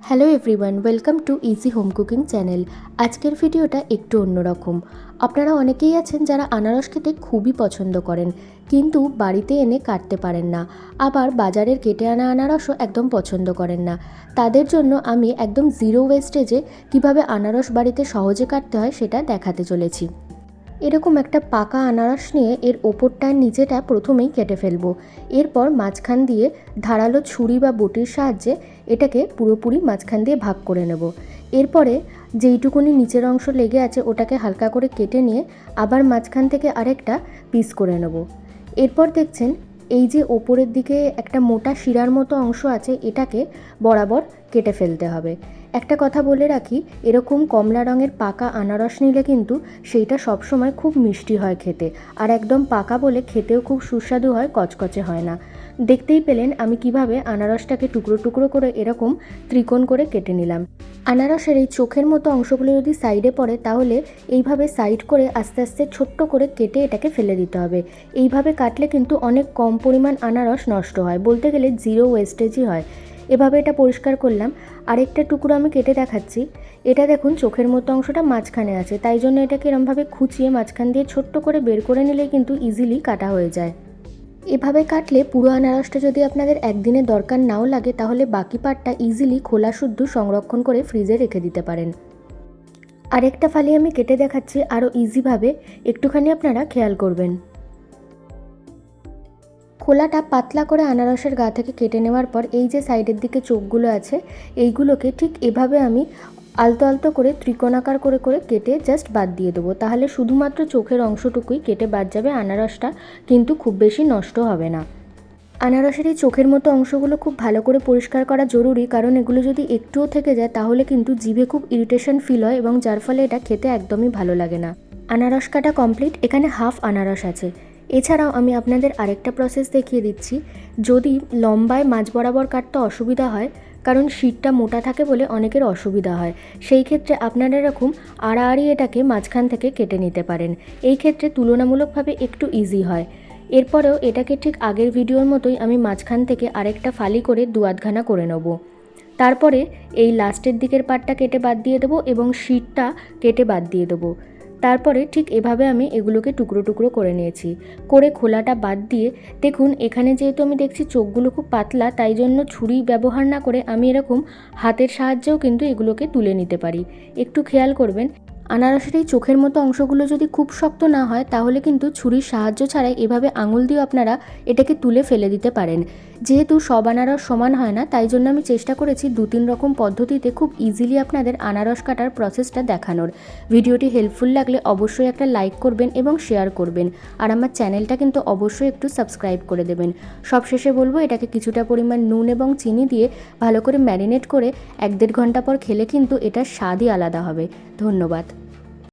Hello everyone, welcome to easy home cooking channel. আজকের ভিডিওটা একটু অন্যরকম। আপনারা অনেকেই আছেন যারা আনারস খেতে খুবই পছন্দ করেন, কিন্তু বাড়িতে এনে কাটতে পারেন না। আবার বাজারের কেটে আনা আনারসও একদম পছন্দ করেন না। তাদের জন্য আমি একদম জিরো ওয়েস্টেজে কিভাবে আনারস বাড়িতে সহজে কাটতে হয় সেটা দেখাতে চলেছি। এরকম একটা পাকা আনারস নিয়ে এর ওপরটা নিচেটা প্রথমেই কেটে ফেলবো। এরপর মাঝখান দিয়ে ধারালো ছুরি বা বটির সাহায্যে এটাকে পুরোপুরি মাঝখান দিয়ে ভাগ করে নেব। এরপরে যেইটুকুনি নিচের অংশ লেগে আছে ওটাকে হালকা করে কেটে নিয়ে আবার মাঝখান থেকে আরেকটা পিস করে নেব। এরপর দেখছেন এই যে ওপরের দিকে একটা মোটা শিরার মতো অংশ আছে, এটাকে বরাবর কেটে ফেলতে হবে। একটা কথা বলে রাখি, এরকম কমলা রঙের পাকা আনারস নিলে কিন্তু সেইটা সবসময় খুব মিষ্টি হয় খেতে, আর একদম পাকা বলে খেতেও খুব সুস্বাদু হয়, কচকচে হয় না। দেখতেই পেলেন আমি কিভাবে আনারসটাকে টুকরো টুকরো করে এরকম ত্রিকোণ করে কেটে নিলাম। আনারসের এই চোখের মতো অংশগুলো যদি সাইডে পড়ে তাহলে এইভাবে সাইড করে আস্তে আস্তে ছোট্ট করে কেটে এটাকে ফেলে দিতে হবে। এইভাবে কাটলে কিন্তু অনেক কম পরিমাণ আনারস নষ্ট হয়, বলতে গেলে জিরো ওয়েস্টেজই হয়। এভাবে এটা পরিষ্কার করলাম। আরেকটা টুকরো আমি কেটে দেখাচ্ছি। এটা দেখুন চোখের মতো অংশটা মাঝখানে আছে, তাই জন্য এটাকে এরমভাবে খুঁচিয়ে মাঝখান দিয়ে ছোট্ট করে বের করে নিলে কিন্তু ইজিলি কাটা হয়ে যায়। এভাবে কাটলে পুরো আনারসটা যদি আপনাদের একদিনের দরকার নাও লাগে তাহলে বাকি পার্টটা ইজিলি খোলা শুদ্ধ সংরক্ষণ করে ফ্রিজে রেখে দিতে পারেন। আরেকটা ফালি আমি কেটে দেখাচ্ছি আরও ইজিভাবে, একটুখানি আপনারা খেয়াল করবেন। খোলাটা পাতলা করে আনারসের গা থেকে কেটে নেওয়ার পর এই যে সাইডের দিকে চোখগুলো আছে এইগুলোকে ঠিক এভাবে আমি আলতো আলতো করে ত্রিকোণাকার করে করে কেটে জাস্ট বাদ দিয়ে দেবো। তাহলে শুধুমাত্র চোখের অংশটুকুই কেটে বাদ যাবে, আনারসটা কিন্তু খুব বেশি নষ্ট হবে না। আনারসের এই চোখের মতো অংশগুলো খুব ভালো করে পরিষ্কার করা জরুরি, কারণ এগুলো যদি একটুও থেকে যায় তাহলে কিন্তু জিভে খুব ইরিটেশন ফিল হয় এবং যার ফলে এটা খেতে একদমই ভালো লাগে না। আনারস কাটা কমপ্লিট। এখানে হাফ আনারস আছে। এছাড়াও আমি আপনাদের আরেকটা প্রসেস দেখিয়ে দিচ্ছি। যদি লম্বায় মাঝ বরাবর কাটতে অসুবিধা হয়, কারণ শীটটা মোটা থাকে বলে অনেকের অসুবিধা হয়, সেই ক্ষেত্রে আপনারা এরকম আড়াআড়ি এটাকে মাঝখান থেকে কেটে নিতে পারেন। এই ক্ষেত্রে তুলনামূলকভাবে একটু ইজি হয়। এরপরেও এটাকে ঠিক আগের ভিডিওর মতোই আমি মাঝখান থেকে আরেকটা ফালি করে দুয়াতখানা করে নেব। তারপরে এই লাস্টের দিকের পার্টটা কেটে বাদ দিয়ে দেবো এবং শীটটা কেটে বাদ দিয়ে দেবো। তারপরে ঠিক এভাবে আমি এগুলোকে টুকরো টুকরো করে নিয়েছি। করে খোলাটা বাদ দিয়ে দেখুন এখানে যেহেতু আমি দেখছি চোখগুলো খুব পাতলা, তাই জন্য ছুরি ব্যবহার না করে আমি এরকম হাতের সাহায্যেও কিন্তু এগুলোকে তুলে নিতে পারি। একটু খেয়াল করবেন, আনারসের এই চোখের মতো অংশগুলো যদি খুব শক্ত না হয় তাহলে কিন্তু ছুরির সাহায্য ছাড়াই এভাবে আঙুল দিয়েও আপনারা এটাকে তুলে ফেলে দিতে পারেন। যেহেতু সব আনারস সমান হয় না, তাই জন্য আমি চেষ্টা করেছি 2-3 রকম পদ্ধতিতে খুব ইজিলি আপনাদের আনারস কাটার প্রসেসটা দেখানোর। ভিডিওটি হেল্পফুল লাগলে অবশ্যই একটা লাইক করবেন এবং শেয়ার করবেন, আর আমার চ্যানেলটা কিন্তু অবশ্যই একটু সাবস্ক্রাইব করে দেবেন। সবশেষে বলবো, এটাকে কিছুটা পরিমাণ নুন এবং চিনি দিয়ে ভালো করে ম্যারিনেট করে 1-1.5 ঘন্টা পর খেলে কিন্তু এটার স্বাদই আলাদা হবে। ধন্যবাদ।